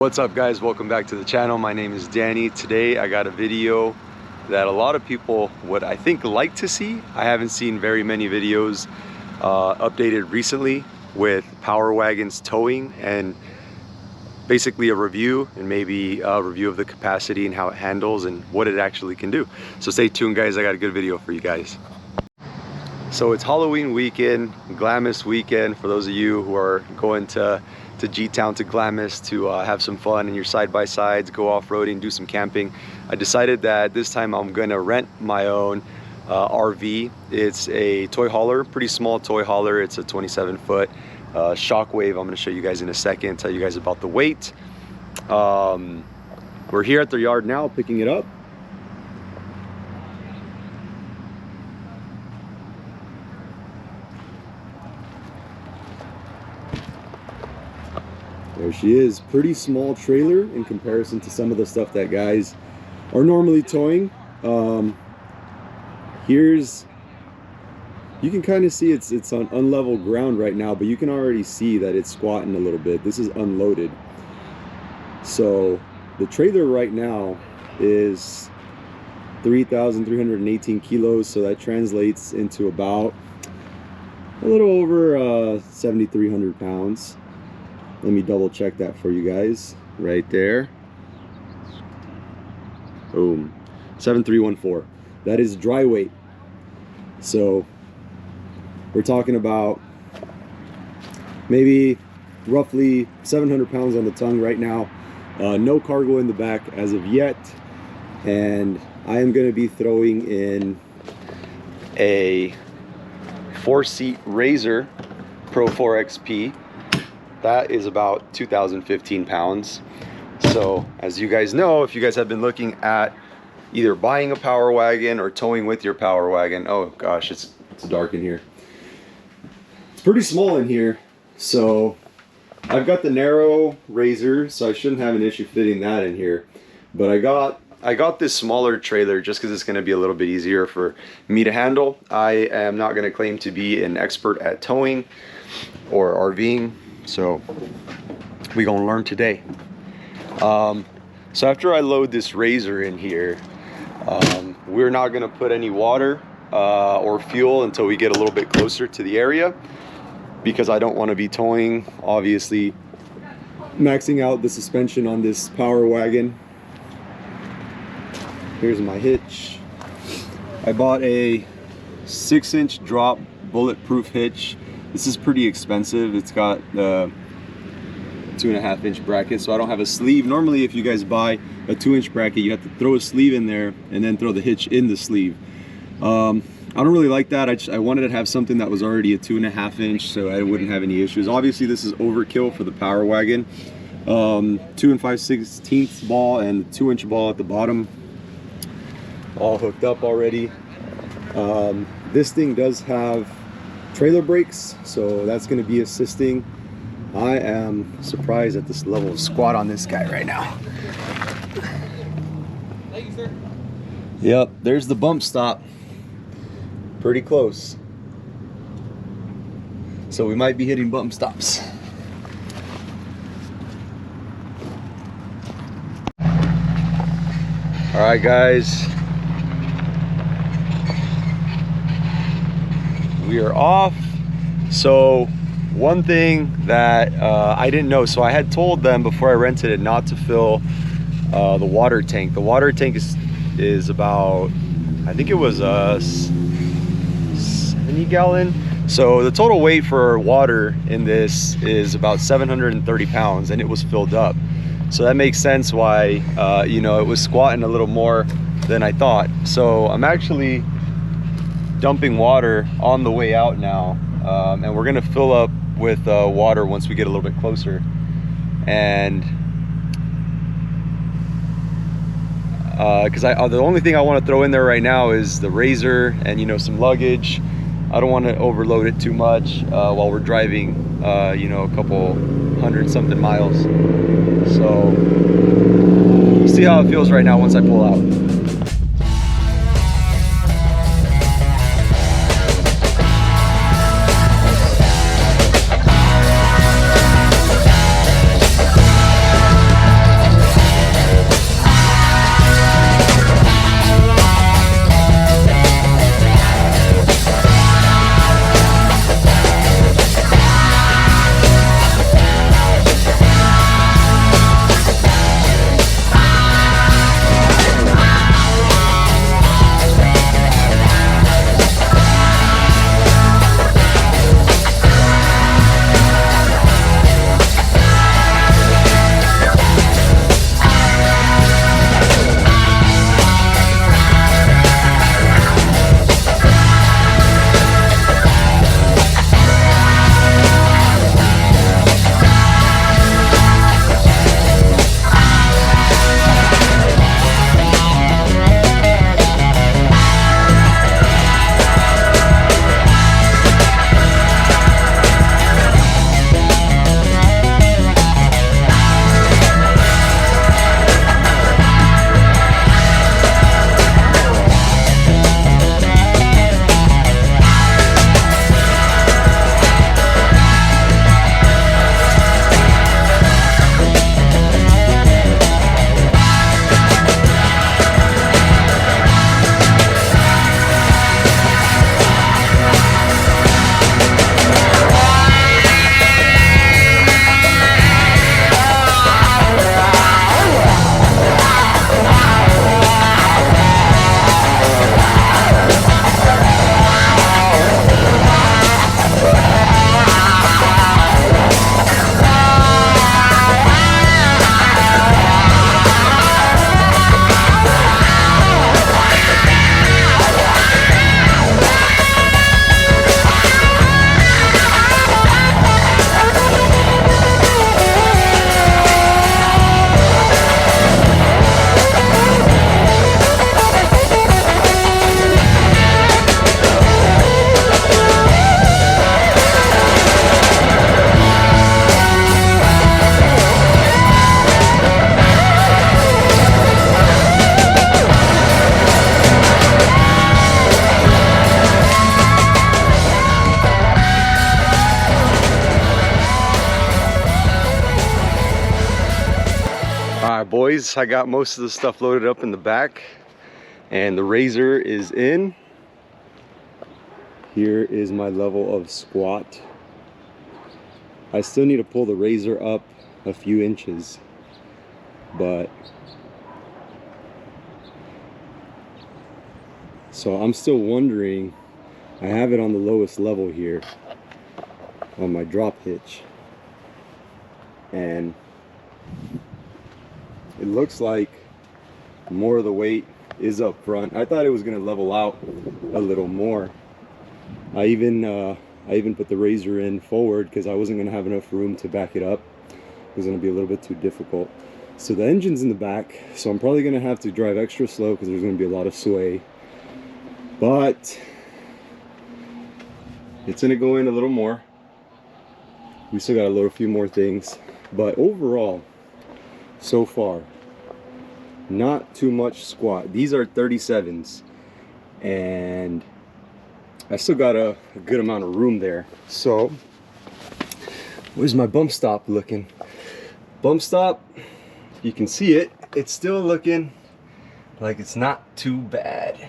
What's up guys, welcome back to the channel. My name is Danny. Today I got a video that a lot of people would I think like to see. I haven't seen very many videos updated recently with Powerwagon's towing, and basically a review and maybe a review of the capacity and how it handles and what it actually can do. So stay tuned guys, I got a good video for you guys. So it's Halloween weekend, Glamis weekend, for those of you who are going to G-Town, to Glamis to have some fun in your side-by-sides, go off-roading, do some camping. I decided that this time I'm gonna rent my own RV. It's a toy hauler, pretty small toy hauler. It's a 27-foot Shockwave. I'm gonna show you guys in a second, tell you guys about the weight. We're here at the yard now picking it up. There she is. Pretty small trailer in comparison to some of the stuff that guys are normally towing. You can kind of see it's on unlevel ground right now, but you can already see that it's squatting a little bit. This is unloaded. So the trailer right now is 3,318 kilos, so that translates into about a little over 7,300 pounds. Let me double check that for you guys right there. Boom, 7,314. That is dry weight. So we're talking about maybe roughly 700 pounds on the tongue right now. No cargo in the back as of yet. And I am going to be throwing in a 4-seat Razor Pro 4 XP. That is about 2,015 pounds. So as you guys know, if you guys have been looking at either buying a Powerwagon or towing with your Powerwagon, oh gosh, it's dark in here. It's pretty small in here. So I've got the narrow Razor, so I shouldn't have an issue fitting that in here. But I got this smaller trailer just because it's going to be a little bit easier for me to handle. I am not going to claim to be an expert at towing or RVing, so we're gonna learn today. So after I load this Razor in here, we're not gonna put any water or fuel until we get a little bit closer to the area, because I don't want to be towing, obviously maxing out the suspension on this Powerwagon. Here's my hitch. I bought a 6-inch drop bulletproof hitch. This is pretty expensive. It's got the 2.5-inch bracket, so I don't have a sleeve. Normally if you guys buy a 2-inch bracket, you have to throw a sleeve in there and then throw the hitch in the sleeve. I don't really like that. I wanted to have something that was already a 2.5-inch so I wouldn't have any issues. Obviously this is overkill for the Powerwagon. 2 5/16 ball and 2-inch ball at the bottom, all hooked up already. This thing does have trailer brakes, so that's going to be assisting. I am surprised at this level of squat on this guy right now. Thank you, sir. Yep, there's the bump stop. Pretty close. So we might be hitting bump stops. All right, guys. We are off. So one thing that I didn't know, so I had told them before I rented it not to fill the water tank. The water tank is about, I think it was a 70-gallon. So the total weight for water in this is about 730 pounds, and it was filled up. So that makes sense why you know, it was squatting a little more than I thought. So I'm actually dumping water on the way out now, and we're gonna fill up with water once we get a little bit closer. And because the only thing I want to throw in there right now is the Razor and, you know, some luggage. I don't want to overload it too much while we're driving, you know, a couple 100-something miles. So we'll see how it feels right now once I pull out. Alright boys, I got most of the stuff loaded up in the back and the razor is in. Here is my level of squat. I still need to pull the razor up a few inches, but so I'm still wondering. I have it on the lowest level here on my drop hitch, and it looks like more of the weight is up front. I thought it was going to level out a little more. I even put the razor in forward because I wasn't going to have enough room to back it up. It was going to be a little bit too difficult. So the engine's in the back, so I'm probably going to have to drive extra slow because there's going to be a lot of sway. But it's going to go in a little more. We still got to load a few more things. But overall, so far, not too much squat. These are 37s, and I still got a good amount of room there. So, where's my bump stop looking? Bump stop, you can see it. It's still looking like it's not too bad.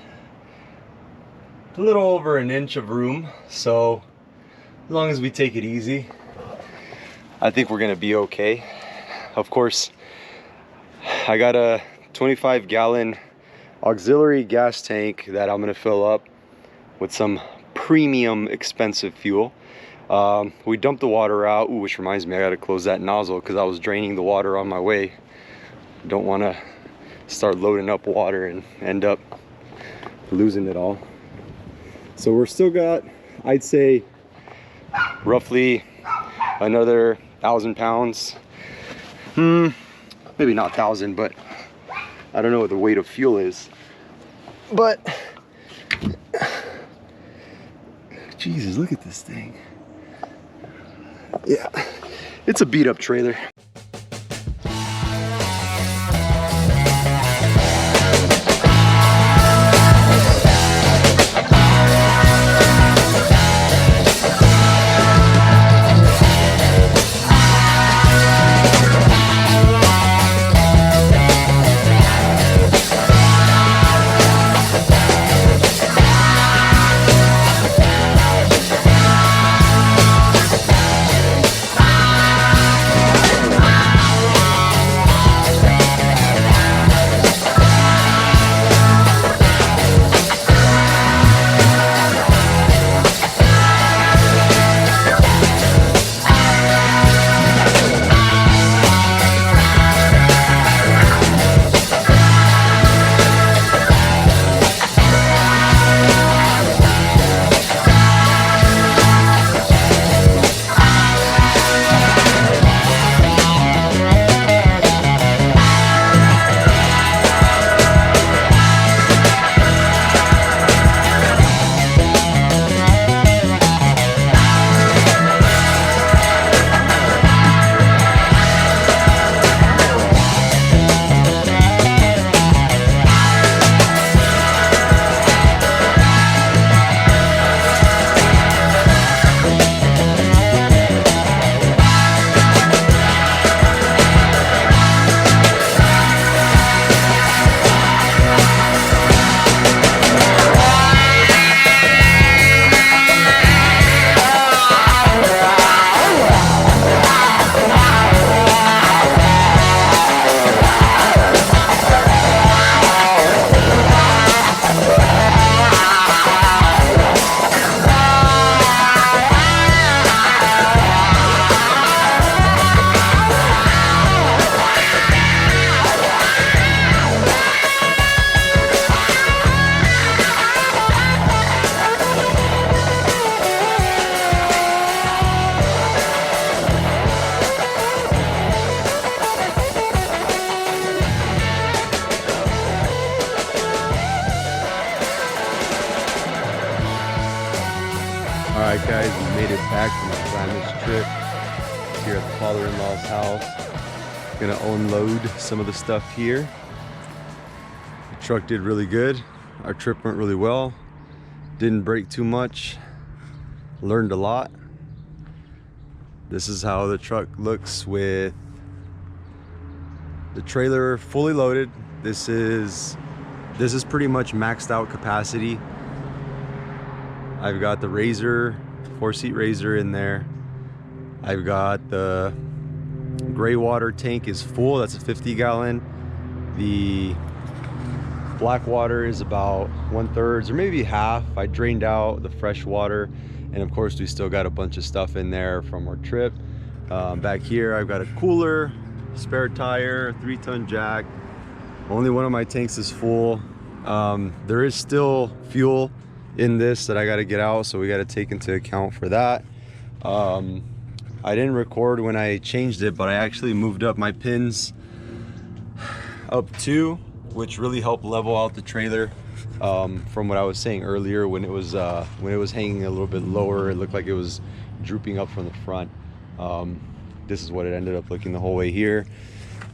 A little over an inch of room, so as long as we take it easy, I think we're gonna be okay. Of course, I got a 25-gallon auxiliary gas tank that I'm gonna fill up with some premium expensive fuel. We dumped the water out. Ooh, which reminds me, I gotta close that nozzle because I was draining the water on my way. Don't want to start loading up water and end up losing it all. So we're still got, I'd say, roughly another 1,000 pounds. Maybe not 1,000, but I don't know what the weight of fuel is. But Jesus, look at this thing. Yeah, it's a beat up trailer. Alright guys, we made it back from our Glamis trip here at the father-in-law's house. Gonna unload some of the stuff here. The truck did really good. Our trip went really well. Didn't break too much. Learned a lot. This is how the truck looks with the trailer fully loaded. This is pretty much maxed out capacity. I've got the Razor, 4-seat Razor in there. I've got the gray water tank is full, that's a 50 gallon. The black water is about 1/3 or maybe half. I drained out the fresh water, and of course we still got a bunch of stuff in there from our trip. Back here I've got a cooler, spare tire, 3-ton jack. Only one of my tanks is full. There is still fuel in this that I got to get out, so we got to take into account for that. I didn't record when I changed it, but I actually moved up my pins up 2, which really helped level out the trailer. From what I was saying earlier, when it was hanging a little bit lower, it looked like it was drooping up from the front. This is what it ended up looking the whole way here.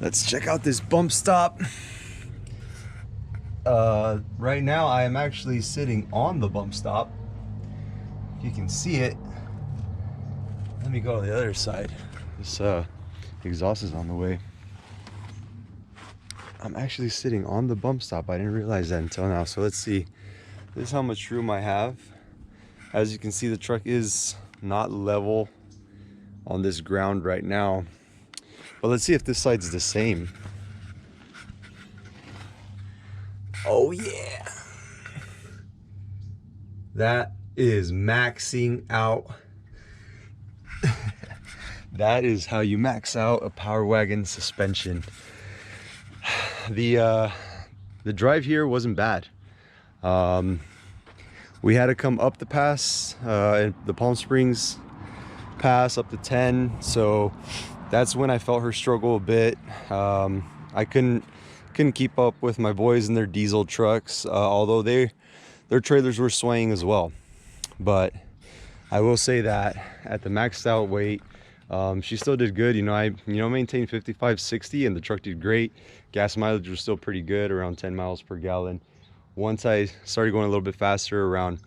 Let's check out this bump stop. Right now I am actually sitting on the bump stop. If you can see it. Let me go to the other side. This exhaust is on the way. I'm actually sitting on the bump stop. I didn't realize that until now. So let's see. This is how much room I have. As you can see, the truck is not level on this ground right now. But let's see if this side's the same. Oh yeah. That is maxing out. That is how you max out a Powerwagon suspension. The drive here wasn't bad. We had to come up the pass, the Palm Springs pass up to 10, so that's when I felt her struggle a bit. I couldn't keep up with my boys in their diesel trucks, although their trailers were swaying as well. But I will say that at the maxed out weight, she still did good. I maintained 55-60, and the truck did great. Gas mileage was still pretty good, around 10 miles per gallon. Once I started going a little bit faster, around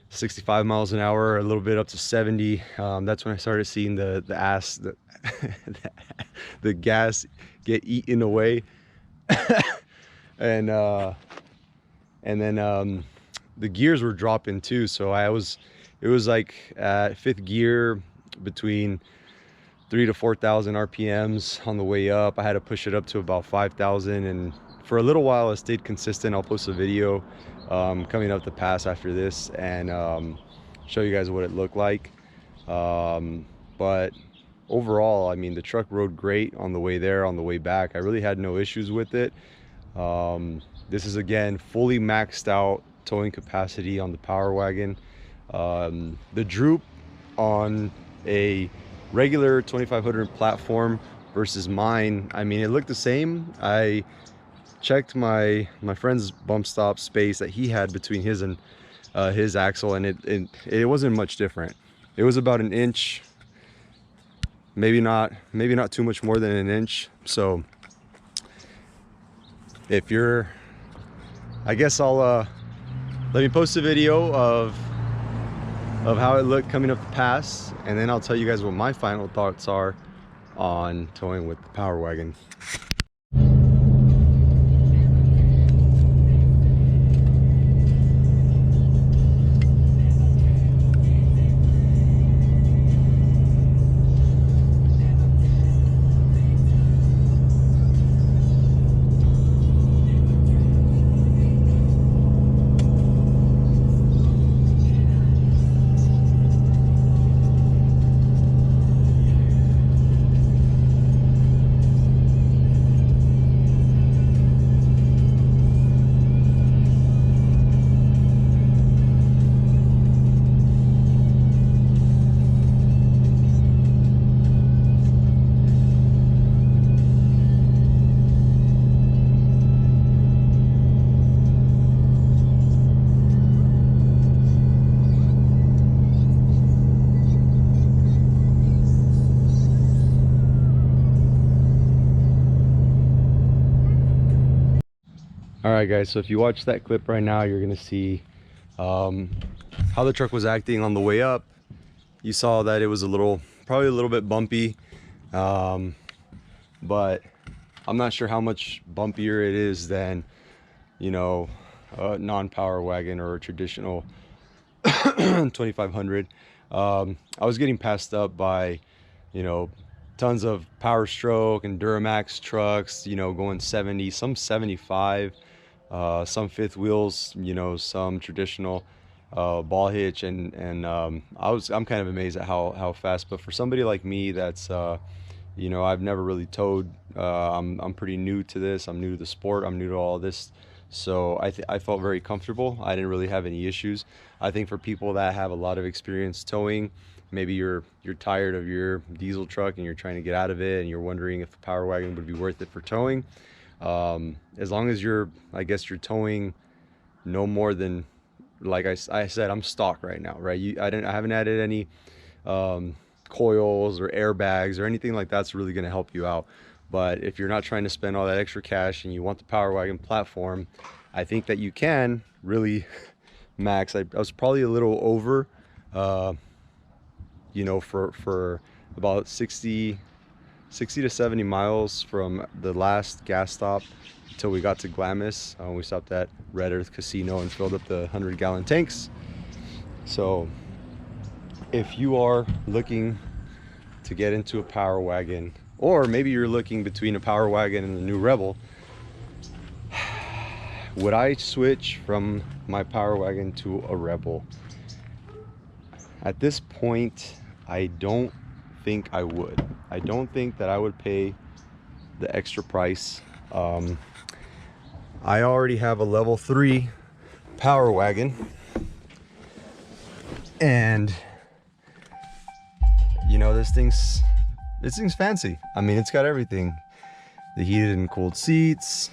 65 miles an hour, a little bit up to 70, that's when I started seeing the gas get eaten away. and then the gears were dropping too, so it was like at 5th gear, between 3,000 to 4,000 RPMs on the way up. I had to push it up to about 5,000, and for a little while I stayed consistent. I'll post a video coming up the pass after this and show you guys what it looked like. But overall, I mean, the truck rode great on the way there, on the way back. I really had no issues with it. This is, again, fully maxed out towing capacity on the Powerwagon. The droop on a regular 2500 platform versus mine, I mean, it looked the same. I checked my friend's bump stop space that he had between his and his axle, and it wasn't much different. It was about 1 inch, maybe not too much more than 1 inch. So if you're, I guess I'll let me post a video of how it looked coming up the pass, and then I'll tell you guys what my final thoughts are on towing with the Powerwagon. All right, guys, so if you watch that clip right now, you're gonna see how the truck was acting on the way up. You saw that it was probably a little bit bumpy, but I'm not sure how much bumpier it is than, you know, a non-power wagon or a traditional 2500. I was getting passed up by, you know, tons of Power Stroke and Duramax trucks, you know, going 70, some 75, some fifth wheels, you know, some traditional ball hitch, and I'm kind of amazed at how fast. But for somebody like me that's you know, I've never really towed, I'm pretty new to this, I'm new to the sport, I'm new to all this, so I felt very comfortable. I didn't really have any issues. I think for people that have a lot of experience towing, maybe you're tired of your diesel truck and you're trying to get out of it and you're wondering if a power wagon would be worth it for towing, as long as I guess you're towing no more than, like I said, I'm stock right now, right? I haven't added any coils or airbags or anything like that's really going to help you out. But if you're not trying to spend all that extra cash and you want the Power Wagon platform, I think that you can really max. I was probably a little over, you know, for about 60 to 70 miles from the last gas stop until we got to Glamis. We stopped at Red Earth Casino and filled up the 100-gallon tanks. So if you are looking to get into a power wagon, or maybe you're looking between a power wagon and the new Rebel, would I switch from my power wagon to a Rebel? At this point, I don't think I would. I don't think that I would pay the extra price. I already have a level 3 power wagon, and you know, this thing's fancy. I mean, it's got everything. The heated and cooled seats.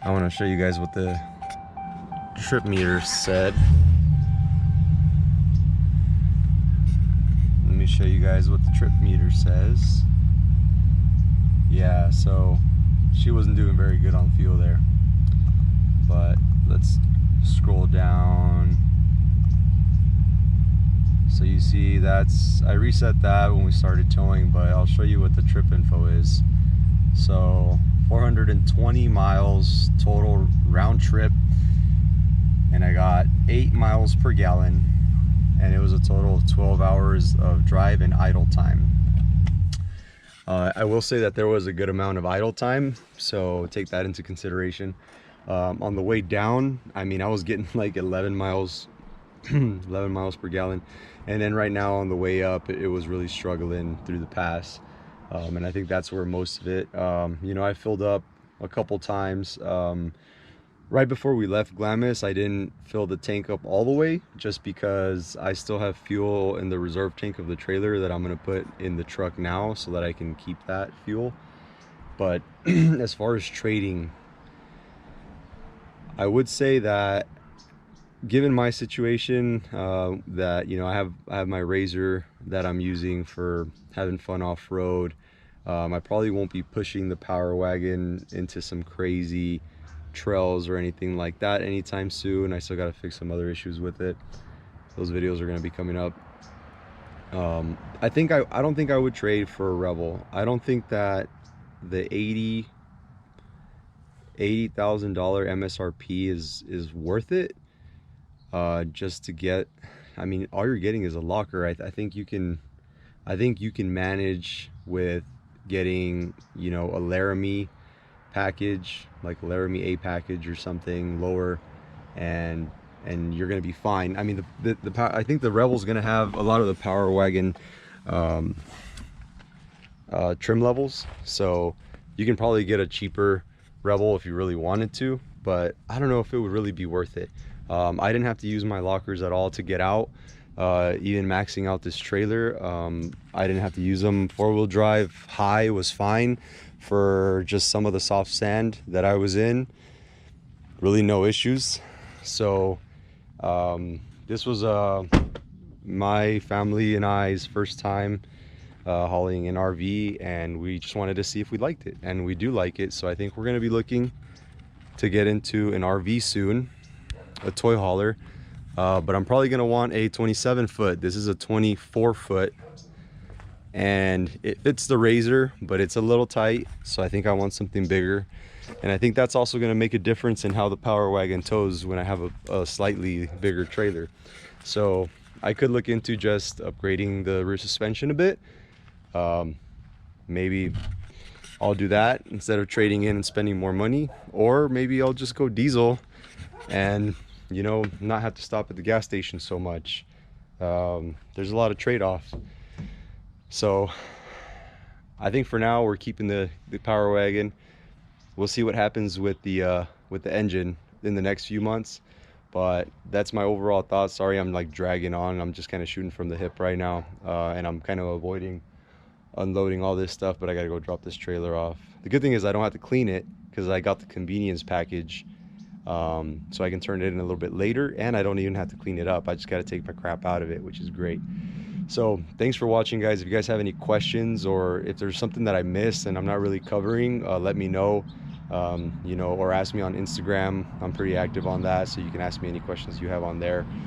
I want to show you guys what the trip meter said. Let me show you guys what the trip meter says. Yeah, so she wasn't doing very good on fuel there. But let's scroll down. So you see I reset that when we started towing, but I'll show you what the trip info is. So 420 miles total round trip, and I got 8 miles per gallon, and it was a total of 12 hours of drive and idle time. I will say that there was a good amount of idle time, so take that into consideration. On the way down, I mean, I was getting like 11 miles 11 miles per gallon, and then right now on the way up it was really struggling through the pass, and I think that's where most of it, you know, I filled up a couple times. Right before we left Glamis, I didn't fill the tank up all the way, just because I still have fuel in the reserve tank of the trailer that I'm going to put in the truck now so that I can keep that fuel. But as far as trading, I would say that given my situation, that, you know, I have my Razor that I'm using for having fun off-road. I probably won't be pushing the Power Wagon into some crazy trails or anything like that anytime soon. I still got to fix some other issues with it. Those videos are going to be coming up. I don't think I would trade for a Rebel. I don't think that the $80,000 MSRP is worth it. Just to get, I mean, all you're getting is a locker. I think you can manage with getting, you know, a Laramie package, like a Laramie A package or something lower, and you're gonna be fine. I mean, I think the Rebel's gonna have a lot of the Power Wagon trim levels, so you can probably get a cheaper Rebel if you really wanted to, but I don't know if it would really be worth it. I didn't have to use my lockers at all to get out. Even maxing out this trailer, I didn't have to use them. 4-wheel drive high was fine for just some of the soft sand that I was in. Really no issues. So this was my family and I's first time hauling an RV, and we just wanted to see if we liked it, and we do like it. So I think we're going to be looking to get into an RV soon, a toy hauler, but I'm probably going to want a 27 foot. This is a 24 foot and it fits the Razor, but it's a little tight, so I think I want something bigger. And I think that's also going to make a difference in how the Powerwagon tows when I have a slightly bigger trailer. So I could look into just upgrading the rear suspension a bit. Maybe I'll do that instead of trading in and spending more money, or maybe I'll just go diesel and, you know, not have to stop at the gas station so much. There's a lot of trade-offs. So I think for now we're keeping the Powerwagon. We'll see what happens with the engine in the next few months, but that's my overall thoughts. Sorry, I'm like dragging on. I'm just kind of shooting from the hip right now, and I'm kind of avoiding unloading all this stuff, but I gotta go drop this trailer off. The good thing is I don't have to clean it because I got the convenience package, so I can turn it in a little bit later, and I don't even have to clean it up. I just got to take my crap out of it, which is great. So thanks for watching, guys. If you guys have any questions, or if there's something that I missed and I'm not really covering, let me know, you know, or ask me on Instagram. I'm pretty active on that, so you can ask me any questions you have on there.